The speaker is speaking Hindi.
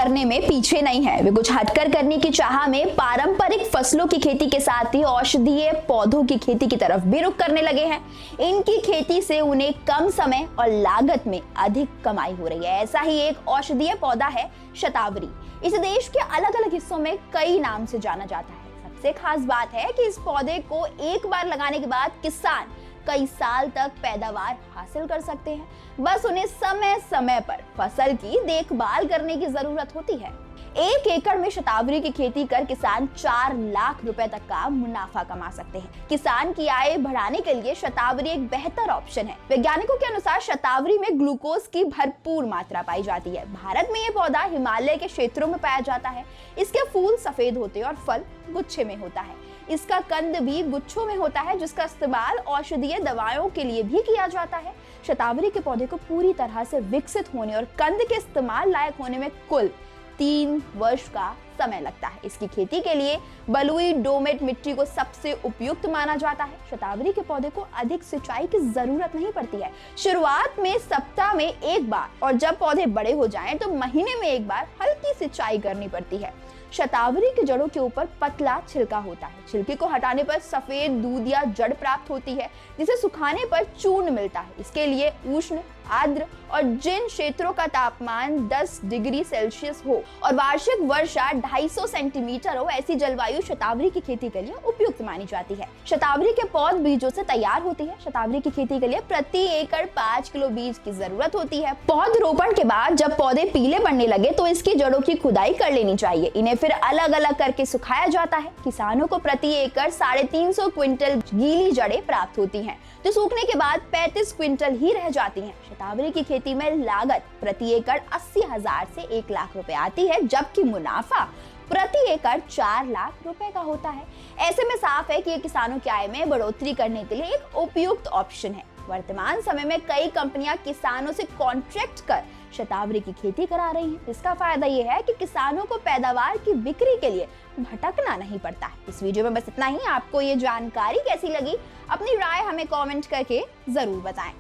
करने में पीछे नहीं है। वे कुछ हटकर करने की चाह में पारंपरिक फसलों की खेती के साथ ही औषधीय पौधों की खेती की तरफ भी रुख करने लगे हैं। इनकी खेती से उन्हें कम समय और लागत में अधिक कमाई हो रही है। ऐसा ही एक औषधीय पौधा है शतावरी। इसे देश के अलग अलग हिस्सों में कई नाम से जाना जाता है। सबसे खास बात है कि इस पौधे को एक बार लगाने के बाद किसान कई साल तक पैदावार हासिल कर सकते हैं। बस उन्हें समय समय पर फसल की देखभाल करने की जरूरत होती है। 1 एकड़ में शतावरी की खेती कर किसान 4 लाख रुपए तक का मुनाफा कमा सकते हैं। किसान की आय बढ़ाने के लिए शतावरी एक बेहतर ऑप्शन है। वैज्ञानिकों के अनुसार शतावरी में ग्लूकोज की भरपूर मात्रा पाई जाती है। भारत में ये पौधा हिमालय के क्षेत्रों में पाया जाता है। इसके फूल सफेद होते हैं और फल गुच्छे में होता है। इसका कंद भी गुच्छों में होता है, जिसका इस्तेमाल औषधीय दवाओं के लिए भी किया जाता है। शतावरी के पौधे को पूरी तरह से विकसित होने और कंद के इस्तेमाल लायक होने में कुल 3 वर्ष का समय लगता है। इसकी खेती के लिए बलुई डोमेट मिट्टी को सबसे उपयुक्त माना जाता है। शतावरी के पौधे को अधिक सिंचाई की जरूरत नहीं पड़ती है। शुरुआत में सप्ताह में 1 बार और जब पौधे बड़े हो जाएं तो महीने में 1 बार हल्की सिंचाई करनी पड़ती है। शतावरी की जड़ों के ऊपर पतला छिलका होता है। छिलके को हटाने पर सफेद दूध या जड़ प्राप्त होती है, जिसे सुखाने पर चूर्ण मिलता है। इसके लिए उष्ण, आर्द्र और जिन क्षेत्रों का तापमान 10 डिग्री सेल्सियस हो और वार्षिक वर्षा 250 सेंटीमीटर हो, ऐसी जलवायु शतावरी की खेती के लिए उपयुक्त मानी जाती है। शतावरी के पौध बीजों से तैयार होती है। शतावरी की खेती के लिए प्रति एकड़ 5 किलो बीज की जरूरत होती है। पौध रोपण के बाद जब पौधे पीले पड़ने लगे तो इसकी जड़ों की खुदाई कर लेनी चाहिए। इन्हें फिर अलग अलग करके सुखाया जाता है। किसानों को प्रति एकड़ 350 क्विंटल गीली जड़ें प्राप्त होती हैं, जो सूखने के बाद 35 क्विंटल ही रह जाती हैं। शतावरी की खेती में लागत प्रति एकड़ 80,000 से 1 लाख रुपए आती है, जबकि मुनाफा प्रति एकड़ 4 लाख रुपए का होता है। ऐसे में साफ है कि ये किसानों की आय में बढ़ोतरी करने के लिए एक उपयुक्त ऑप्शन है। वर्तमान समय में कई कंपनियां किसानों से कॉन्ट्रैक्ट कर शतावरी की खेती करा रही हैं। इसका फायदा यह है कि किसानों को पैदावार की बिक्री के लिए भटकना नहीं पड़ता है। इस वीडियो में बस इतना ही। आपको ये जानकारी कैसी लगी, अपनी राय हमें कमेंट करके जरूर बताएं।